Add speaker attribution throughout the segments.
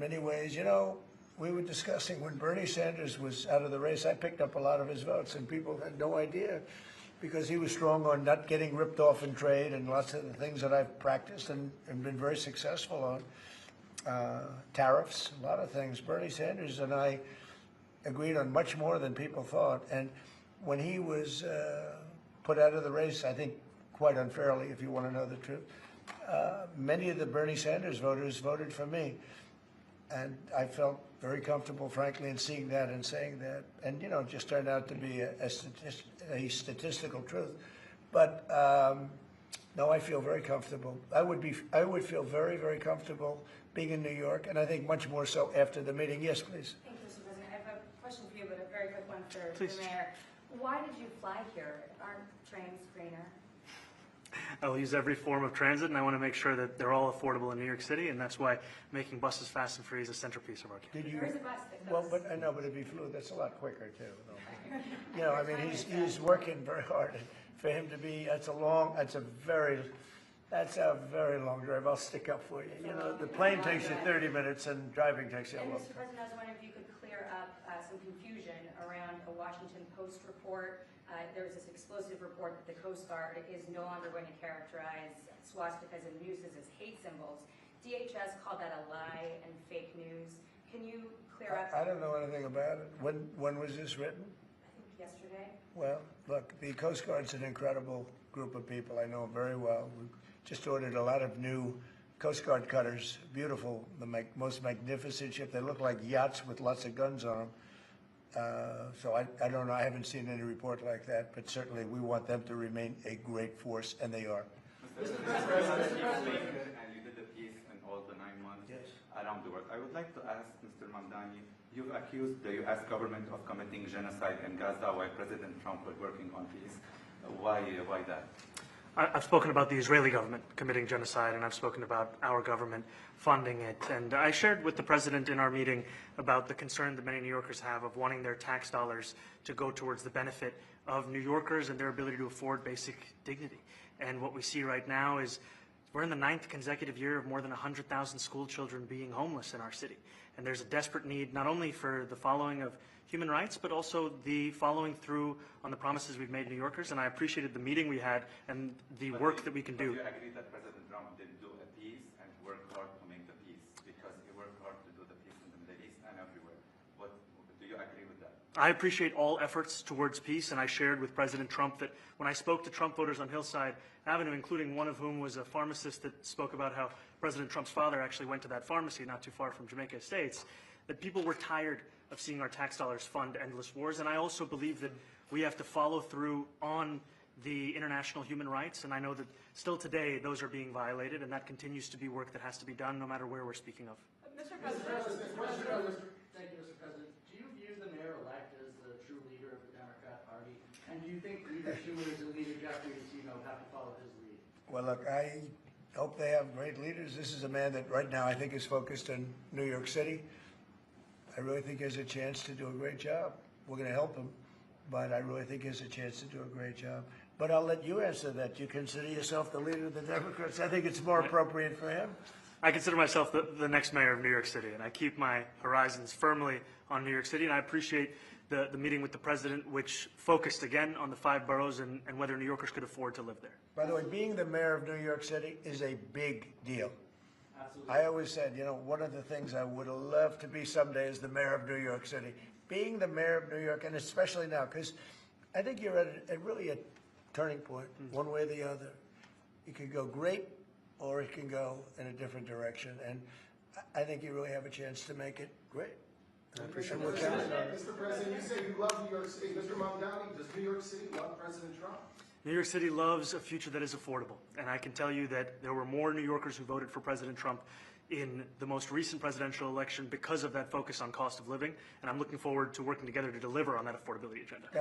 Speaker 1: many ways. You know, we were discussing when Bernie Sanders was out of the race, I picked up a lot of his votes, and people had no idea because he was strong on not getting ripped off in trade and lots of the things that I've practiced and been very successful on. Tariffs, a lot of things. Bernie Sanders and I agreed on much more than people thought. And when he was put out of the race, I think quite unfairly, if you want to know the truth, many of the Bernie Sanders voters voted for me. And I felt very comfortable, frankly, in seeing that and saying that. And, you know, it just turned out to be a statistical truth. But no, I feel very comfortable. I would feel very, very comfortable being in New York, and I think much more so after the meeting. Yes, please.
Speaker 2: Thank you, Mr. President. I have a question for you, but a very quick one for
Speaker 3: Please.
Speaker 2: the mayor. Why did you fly here? Aren't trains greener?
Speaker 3: I will use every form of transit, and I want to make sure that they're all affordable in New York City, and that's why making buses fast and free is a centerpiece of our campaign.
Speaker 1: Did you?
Speaker 2: There is a bus that
Speaker 1: Well,
Speaker 2: goes.
Speaker 1: but I know, but if he flew, that's a lot quicker too. You know, I mean, he's working very hard. For him to be, that's a very long drive. I'll stick up for you. You know, the plane takes you 30 minutes, and driving takes you a
Speaker 2: And
Speaker 1: long
Speaker 2: Mr.
Speaker 1: time.
Speaker 2: President, I was wondering if you could clear up some confusion around a Washington Post report. There was this explosive report that the Coast Guard is no longer going to characterize swastikas and nooses as hate symbols. DHS called that a lie and fake news. Can you clear up?
Speaker 1: I don't know anything about it. When was this written?
Speaker 2: I think yesterday.
Speaker 1: Well, look, the Coast Guard's an incredible group of people. I know them very well. We just ordered a lot of new Coast Guard cutters, beautiful, the most magnificent ship. They look like yachts with lots of guns on them. So I don't know. I haven't seen any report like that, but certainly we want them to remain a great force, and they are.
Speaker 4: Mr. President, and you did a piece in all the 9 months around the world. I would like to ask Mr. Mamdani, you've accused the U.S. government of committing genocide in Gaza while President Trump was working on peace. Why that?
Speaker 3: I've spoken about the Israeli government committing genocide, and I've spoken about our government funding it. And I shared with the president in our meeting about the concern that many New Yorkers have of wanting their tax dollars to go towards the benefit of New Yorkers and their ability to afford basic dignity. And what we see right now is we're in the 9th consecutive year of more than 100,000 school children being homeless in our city. And there's a desperate need not only for the following of human rights, but also the following through on the promises we've made New Yorkers. And I appreciated the meeting we had and the work that we can do.
Speaker 4: Do you agree that President Trump didn't do a peace and worked hard to make the peace? Because he worked hard to do the peace in the Middle East and everywhere. Do you agree with that?
Speaker 3: I appreciate all efforts towards peace, and I shared with President Trump that when I spoke to Trump voters on Hillside Avenue, including one of whom was a pharmacist that spoke about how President Trump's father actually went to that pharmacy not too far from Jamaica Estates, that people were tired of seeing our tax dollars fund endless wars. And I also believe that we have to follow through on the international human rights, and I know that still today those are being violated, and that continues to be work that has to be done no matter where we're speaking of.
Speaker 2: Mr.
Speaker 5: Mr.
Speaker 2: President.
Speaker 5: President, thank you, Mr. President. Do you view the mayor-elect as the true leader of the Democrat Party? And do you think Leader Schumer's and Leader Jeffries, have to follow his lead?
Speaker 1: Well, look, I hope they have great leaders. This is a man that right now I think is focused on New York City. I really think he has a chance to do a great job. We're going to help him, but I really think he has a chance to do a great job. But I'll let you answer that. You consider yourself the leader of the Democrats? I think it's more appropriate for him.
Speaker 3: I consider myself the next mayor of New York City, and I keep my horizons firmly on New York City, and I appreciate the meeting with the president, which focused again on the 5 boroughs and whether New Yorkers could afford to live there.
Speaker 1: By the way, being the mayor of New York City is a big deal.
Speaker 5: Absolutely.
Speaker 1: I always said, one of the things I would have loved to be someday is the mayor of New York City. Being the mayor of New York, and especially now, because I think you're at really a turning point, one way or the other. It can go great, or it can go in a different direction. And I think you really have a chance to make it great. I appreciate what you're saying.
Speaker 6: Mr. President, you say you love New York City. Mr. Mamdani, does New York City love President Trump?
Speaker 3: New York City loves a future that is affordable, and I can tell you that there were more New Yorkers who voted for President Trump in the most recent presidential election because of that focus on cost of living, and I'm looking forward to working together to deliver on that affordability agenda.
Speaker 1: I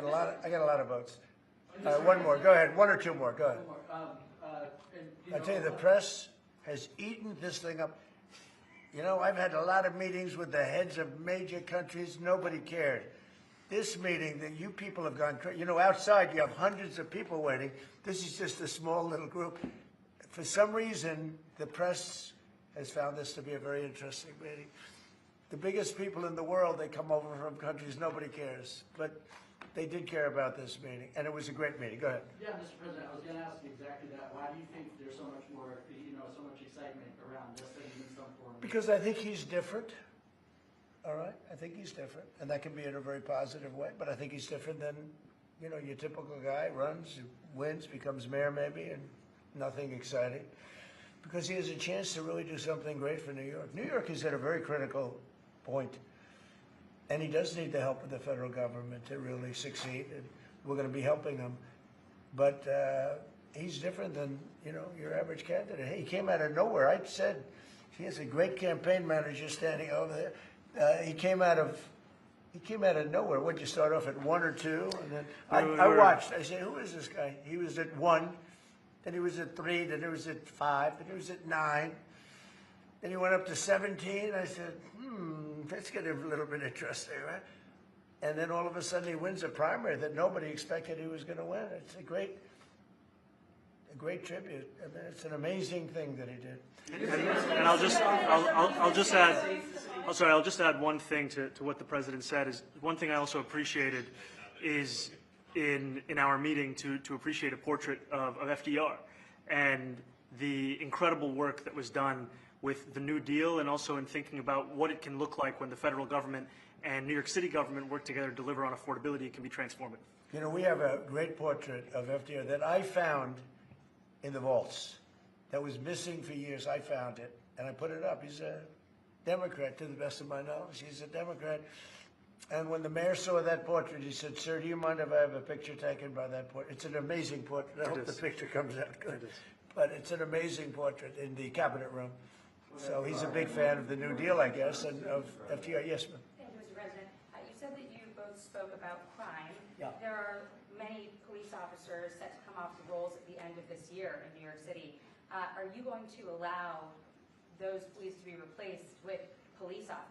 Speaker 1: got a lot of votes. One more. Go ahead. 1 or 2 more. Go ahead. I tell you, the press has eaten this thing up. I've had a lot of meetings with the heads of major countries. Nobody cared. This meeting that you people have gone crazy. Outside you have hundreds of people waiting. This is just a small little group. For some reason, the press has found this to be a very interesting meeting. the biggest people in the world, they come over from countries nobody cares. But they did care about this meeting, and it was a great meeting. Go ahead.
Speaker 5: Yeah, Mr. President, I was going to ask you exactly that. Why do you think there's so much more, so much excitement around this than even some form?
Speaker 1: Because I think he's different. All right, I think he's different, and that can be in a very positive way. But I think he's different than, your typical guy runs, wins, becomes mayor maybe, and nothing exciting. Because he has a chance to really do something great for New York. New York is at a very critical point, and he does need the help of the federal government to really succeed. And we're going to be helping him, but he's different than your average candidate. He came out of nowhere. I said he has a great campaign manager standing over there. He came out of nowhere. What'd you start off at 1 or 2? And then I watched. I said, who is this guy? He was at 1, then he was at 3, then he was at 5, then he was at 9. Then he went up to 17. I said, that's getting a little bit interesting, right? And then all of a sudden he wins a primary that nobody expected he was going to win. It's a great tribute. I mean, it's an amazing thing that he did.
Speaker 3: And I'll just add one thing to what the president said. Is one thing I also appreciated is in our meeting to appreciate a portrait of FDR and the incredible work that was done with the New Deal, and also in thinking about what it can look like when the federal government and New York City government work together to deliver on affordability. It can be transformative.
Speaker 1: We have a great portrait of FDR that I found in the vaults that was missing for years. I found it, and I put it up. He's a Democrat, to the best of my knowledge. He's a Democrat. And when the mayor saw that portrait, he said, "Sir, do you mind if I have a picture taken by that portrait?" It's an amazing portrait. I hope the picture comes out good. But it's an amazing portrait in the cabinet room. So he's a big fan of the New Deal, I guess, and of FDR. Yes, ma'am.
Speaker 2: Thank you, Mr. President. You said that you both spoke about crime.
Speaker 1: Yeah.
Speaker 2: There are many police officers set to come off the rolls at the end of this year in New York City. Are you going to allow those police to be replaced with police officers?